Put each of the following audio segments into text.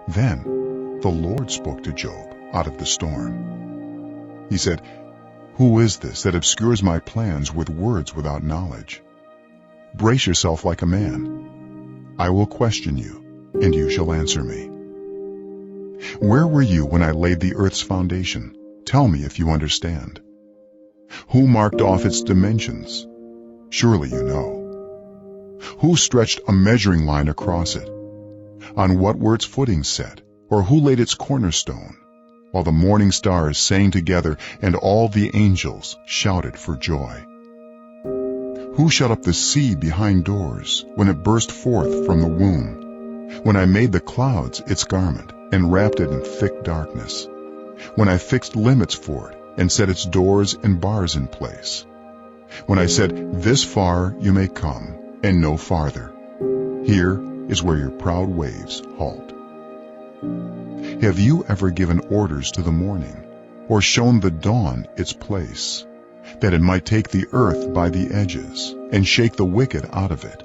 Then the Lord spoke to Job out of the storm. He said, "Who is this that obscures my plans with words without knowledge? Brace yourself like a man. I will question you, and you shall answer me. Where were you when I laid the earth's foundation? Tell me if you understand. Who marked off its dimensions? Surely you know. Who stretched a measuring line across it? On what were its footings set, or who laid its cornerstone, while the morning stars sang together and all the angels shouted for joy? Who shut up the sea behind doors when it burst forth from the womb, when I made the clouds its garment and wrapped it in thick darkness, when I fixed limits for it and set its doors and bars in place, when I said, 'This far you may come and no farther. Here is where your proud waves halt'? Have you ever given orders to the morning, or shown the dawn its place, that it might take the earth by the edges and shake the wicked out of it?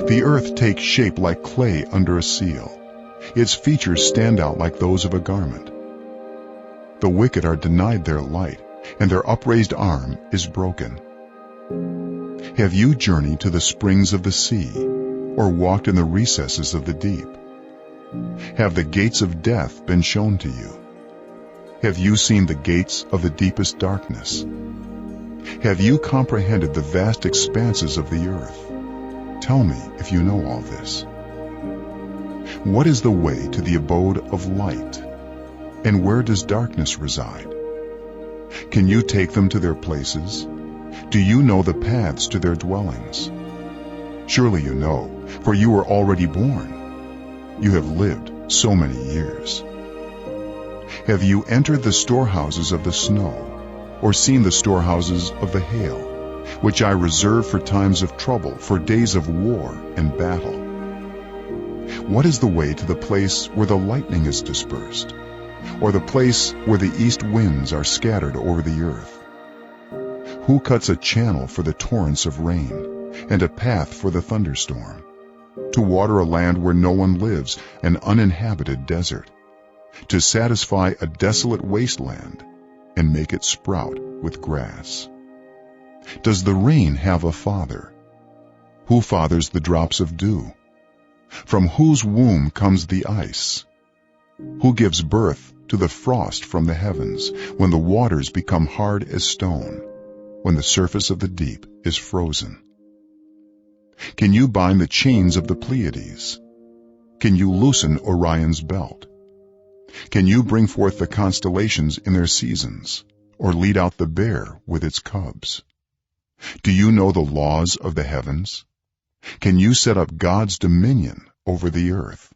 The earth takes shape like clay under a seal. Its features stand out like those of a garment. The wicked are denied their light, and their upraised arm is broken. Have you journeyed to the springs of the sea, or walked in the recesses of the deep? Have the gates of death been shown to you? Have you seen the gates of the deepest darkness? Have you comprehended the vast expanses of the earth? Tell me if you know all this. What is the way to the abode of light, and where does darkness reside? Can you take them to their places? Do you know the paths to their dwellings? Surely you know, for you were already born. You have lived so many years. Have you entered the storehouses of the snow, or seen the storehouses of the hail, which I reserve for times of trouble, for days of war and battle? What is the way to the place where the lightning is dispersed, or the place where the east winds are scattered over the earth? Who cuts a channel for the torrents of rain, and a path for the thunderstorm, to water a land where no one lives, an uninhabited desert, to satisfy a desolate wasteland and make it sprout with grass? Does the rain have a father? Who fathers the drops of dew? From whose womb comes the ice? Who gives birth to the frost from the heavens, when the waters become hard as stone, when the surface of the deep is frozen? Can you bind the chains of the Pleiades? Can you loosen Orion's belt? Can you bring forth the constellations in their seasons, or lead out the bear with its cubs? Do you know the laws of the heavens? Can you set up God's dominion over the earth?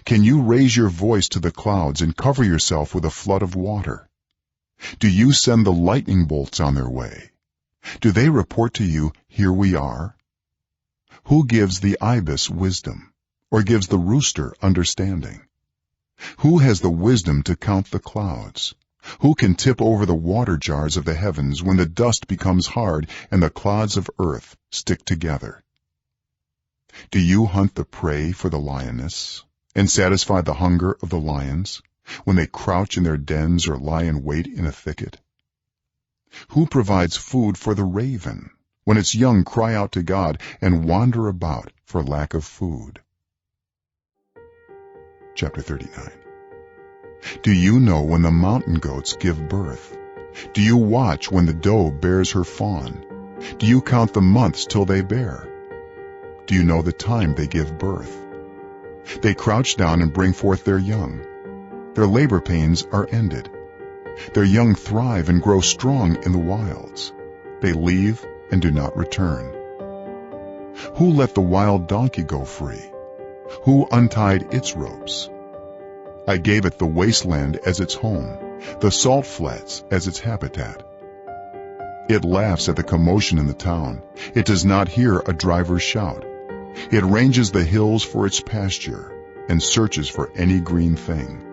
Can you raise your voice to the clouds and cover yourself with a flood of water? Do you send the lightning bolts on their way? Do they report to you, 'Here we are'? Who gives the ibis wisdom, or gives the rooster understanding? Who has the wisdom to count the clouds? Who can tip over the water jars of the heavens when the dust becomes hard and the clods of earth stick together? Do you hunt the prey for the lioness, and satisfy the hunger of the lions, when they crouch in their dens or lie in wait in a thicket? Who provides food for the raven, when its young cry out to God and wander about for lack of food? Chapter 39. Do you know when the mountain goats give birth? Do you watch when the doe bears her fawn? Do you count the months till they bear? Do you know the time they give birth? They crouch down and bring forth their young. Their labor pains are ended. Their young thrive and grow strong in the wilds. They leave and do not return. Who let the wild donkey go free? Who untied its ropes? I gave it the wasteland as its home, the salt flats as its habitat. It laughs at the commotion in the town. It does not hear a driver's shout. It ranges the hills for its pasture and searches for any green thing.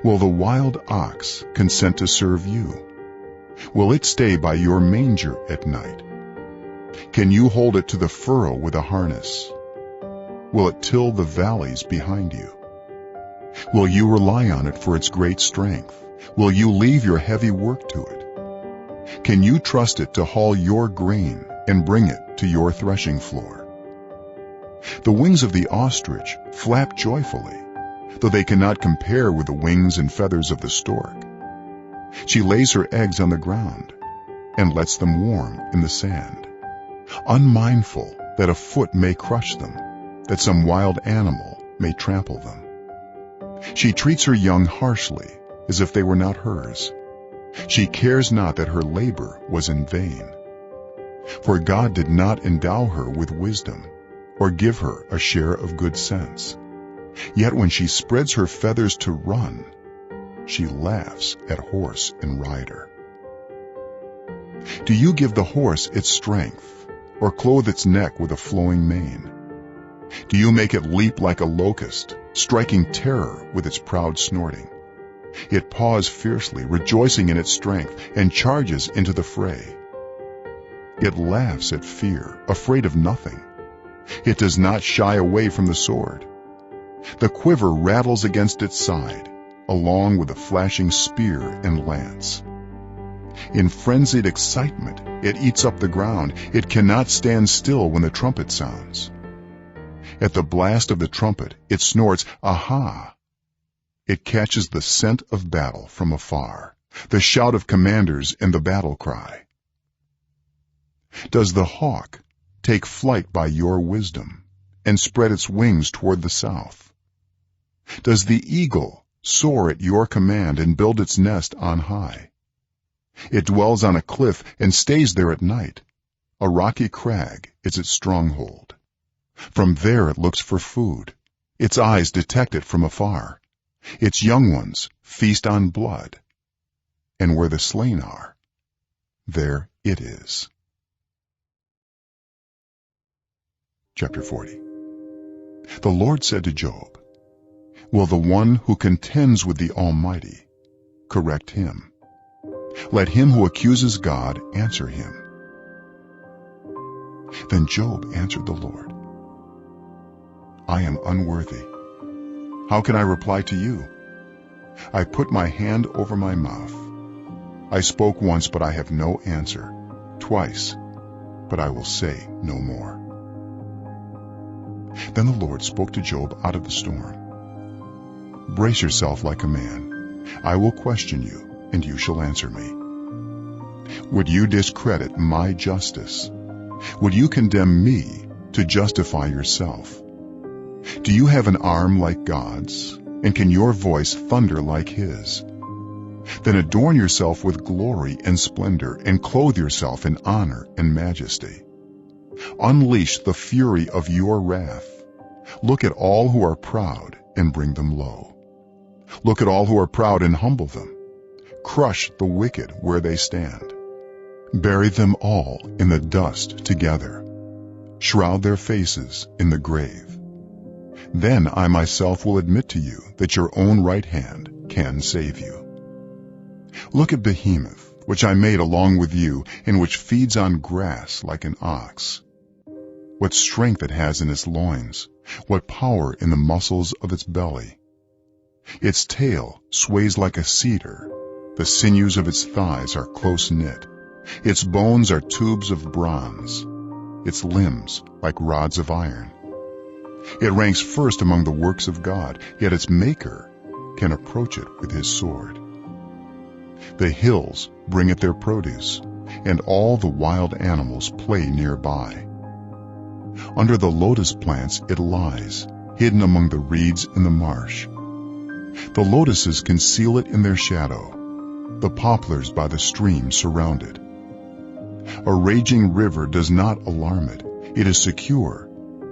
Will the wild ox consent to serve you? Will it stay by your manger at night? Can you hold it to the furrow with a harness? will it till the valleys behind you? Will you rely on it for its great strength? Will you leave your heavy work to it? Can you trust it to haul your grain and bring it to your threshing floor? The wings of the ostrich flap joyfully, though they cannot compare with the wings and feathers of the stork. She lays her eggs on the ground and lets them warm in the sand, unmindful that a foot may crush them, that some wild animal may trample them. She treats her young harshly, as if they were not hers. She cares not that her labor was in vain. For God did not endow her with wisdom, or give her a share of good sense. Yet when she spreads her feathers to run, she laughs at horse and rider. Do you give the horse its strength, or clothe its neck with a flowing mane? Do you make it leap like a locust, striking terror with its proud snorting? It paws fiercely, rejoicing in its strength, and charges into the fray. It laughs at fear, afraid of nothing. It does not shy away from the sword. The quiver rattles against its side, along with the flashing spear and lance. In frenzied excitement, it eats up the ground. It cannot stand still when the trumpet sounds. At the blast of the trumpet, it snorts, "Aha!" It catches the scent of battle from afar, the shout of commanders and the battle cry. Does the hawk take flight by your wisdom and spread its wings toward the south? Does the eagle soar at your command and build its nest on high? It dwells on a cliff and stays there at night. A rocky crag is its stronghold. From there it looks for food. Its eyes detect it from afar. Its young ones feast on blood. And where the slain are, there it is. Chapter 40. The Lord said to Job, "Will the one who contends with the Almighty correct him? Let him who accuses God answer him." Then Job answered the Lord, "I am unworthy. How can I reply to you? I put my hand over my mouth. I spoke once, but I have no answer, twice, but I will say no more." Then the Lord spoke to Job out of the storm. "Brace yourself like a man. I will question you, and you shall answer me. Would you discredit my justice? Would you condemn me to justify yourself? Do you have an arm like God's, and can your voice thunder like his? Then adorn yourself with glory and splendor, and clothe yourself in honor and majesty. Unleash the fury of your wrath. Look at all who are proud and bring them low. Look at all who are proud and humble them. Crush the wicked where they stand. Bury them all in the dust together. Shroud their faces in the grave. Then I myself will admit to you that your own right hand can save you. Look at Behemoth, which I made along with you, and which feeds on grass like an ox. What strength it has in its loins, what power in the muscles of its belly. Its tail sways like a cedar, the sinews of its thighs are close knit. Its bones are tubes of bronze, its limbs like rods of iron. It ranks first among the works of God, yet its maker can approach it with his sword. The hills bring it their produce, and all the wild animals play nearby. Under the lotus plants it lies, hidden among the reeds in the marsh. The lotuses conceal it in their shadow. The poplars by the stream surround it. A raging river does not alarm it. It is secure,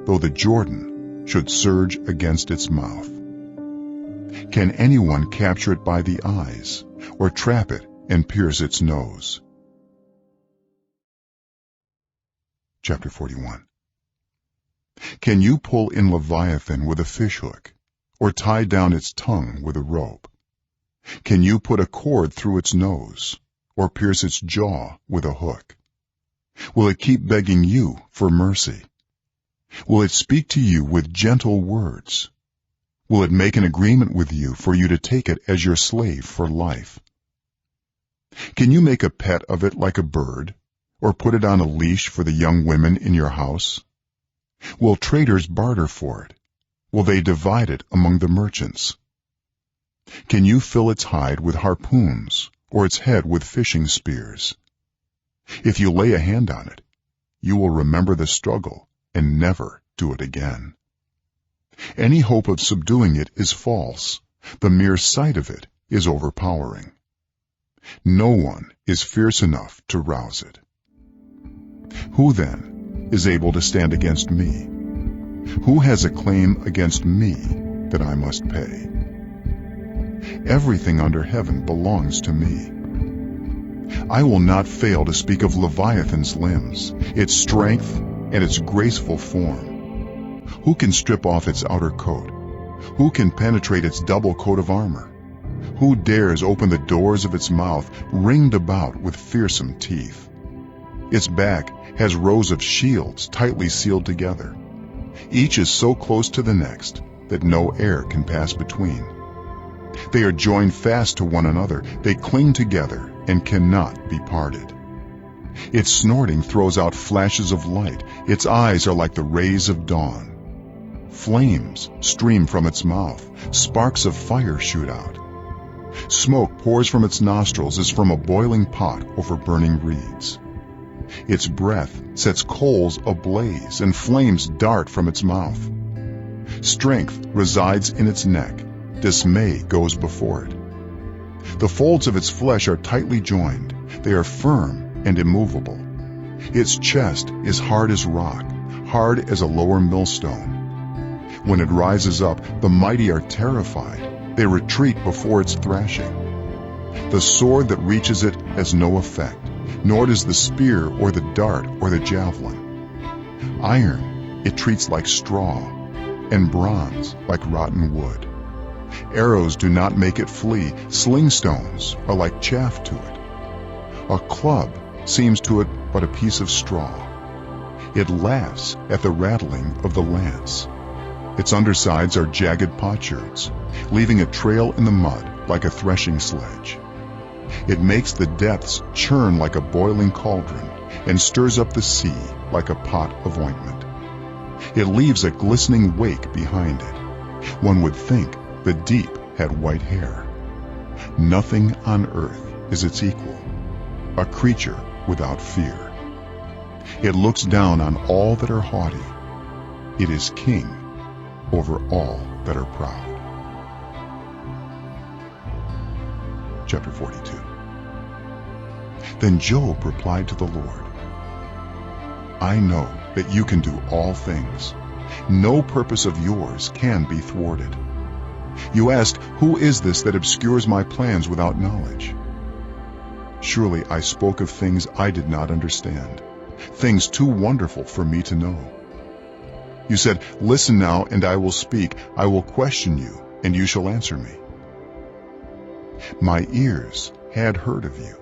though the Jordan should surge against its mouth. Can anyone capture it by the eyes, or trap it and pierce its nose? Chapter 41. Can you pull in Leviathan with a fishhook, or tie down its tongue with a rope? Can you put a cord through its nose, or pierce its jaw with a hook? Will it keep begging you for mercy? Will it speak to you with gentle words? Will it make an agreement with you for you to take it as your slave for life? Can you make a pet of it like a bird, or put it on a leash for the young women in your house? Will traders barter for it? Will they divide it among the merchants? Can you fill its hide with harpoons, or its head with fishing spears? If you lay a hand on it, you will remember the struggle and never do it again. Any hope of subduing it is false. The mere sight of it is overpowering. No one is fierce enough to rouse it. Who then is able to stand against me? Who has a claim against me that I must pay? Everything under heaven belongs to me. I will not fail to speak of Leviathan's limbs, its strength, and its graceful form. Who can strip off its outer coat? Who can penetrate its double coat of armor? Who dares open the doors of its mouth, ringed about with fearsome teeth? Its back has rows of shields tightly sealed together. Each is so close to the next that no air can pass between. They are joined fast to one another. They cling together and cannot be parted. Its snorting throws out flashes of light. Its eyes are like the rays of dawn. Flames stream from its mouth. Sparks of fire shoot out. Smoke pours from its nostrils as from a boiling pot over burning reeds. Its breath sets coals ablaze, and flames dart from its mouth. Strength resides in its neck. Dismay goes before it. The folds of its flesh are tightly joined. They are firm and immovable. Its chest is hard as rock, hard as a lower millstone. When it rises up, the mighty are terrified. They retreat before its thrashing. The sword that reaches it has no effect, nor does the spear or the dart or the javelin. Iron it treats like straw, and bronze like rotten wood. Arrows do not make it flee. Sling stones are like chaff to it. A club seems to it but a piece of straw. It laughs at the rattling of the lance. Its undersides are jagged potsherds, leaving a trail in the mud like a threshing sledge. It makes the depths churn like a boiling cauldron and stirs up the sea like a pot of ointment. It leaves a glistening wake behind it. One would think the deep had white hair. Nothing on earth is its equal, a creature without fear. It looks down on all that are haughty. It is king over all that are proud. Chapter 42. Then Job replied to the Lord, I know that you can do all things. No purpose of yours can be thwarted. You asked, who is this that obscures my plans without knowledge? Surely I spoke of things I did not understand, things too wonderful for me to know. You said, listen now, and I will speak. I will question you, and you shall answer me. My ears had heard of you,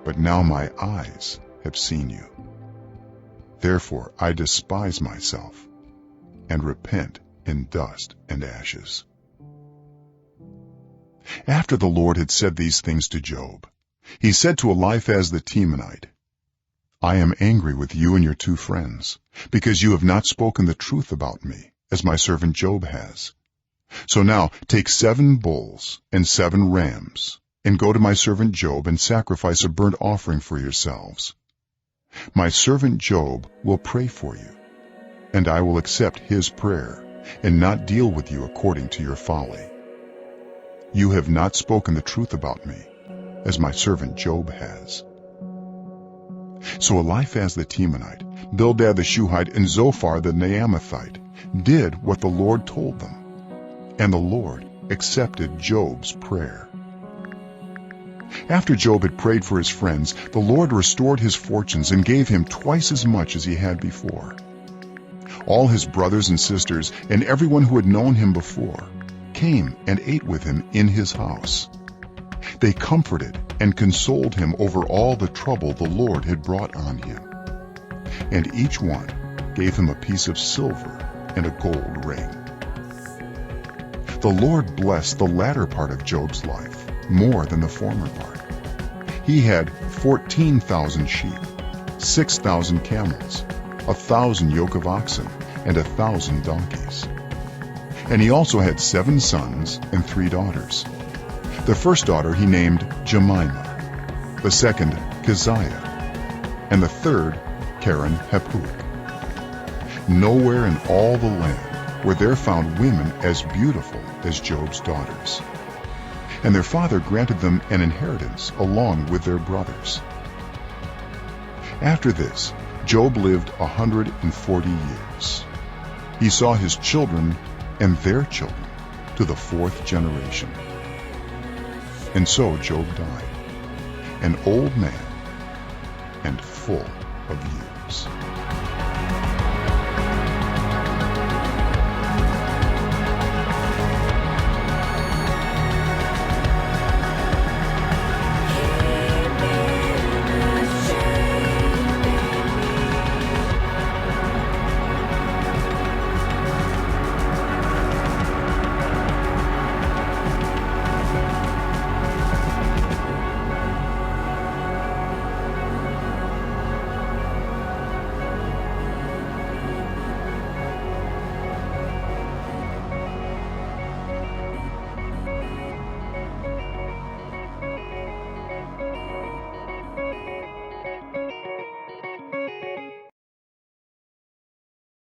but now my eyes have seen you. Therefore I despise myself and repent in dust and ashes. After the Lord had said these things to Job, he said to Eliphaz the Temanite, I am angry with you and your two friends, because you have not spoken the truth about me, as my servant Job has. So now take 7 bulls and 7 rams, and go to my servant Job and sacrifice a burnt offering for yourselves. My servant Job will pray for you, and I will accept his prayer, and not deal with you according to your folly. You have not spoken the truth about me, as my servant Job has. So Eliphaz the Temanite, Bildad the Shuhite, and Zophar the Naamathite did what the Lord told them, and the Lord accepted Job's prayer. After Job had prayed for his friends, the Lord restored his fortunes and gave him twice as much as he had before. All his brothers and sisters and everyone who had known him before came and ate with him in his house. They comforted and consoled him over all the trouble the Lord had brought on him. And each one gave him a piece of silver and a gold ring. The Lord blessed the latter part of Job's life more than the former part. He had 14,000 sheep, 6,000 camels, 1,000 yoke of oxen, and 1,000 donkeys. And he also had 7 sons and 3 daughters. The first daughter he named Jemimah, the second Keziah, and the third Keren-Happuch. Nowhere in all the land were there found women as beautiful as Job's daughters. And their father granted them an inheritance along with their brothers. After this, Job lived 140 years. He saw his children and their children to the 4th generation. And so Job died, an old man and full of years.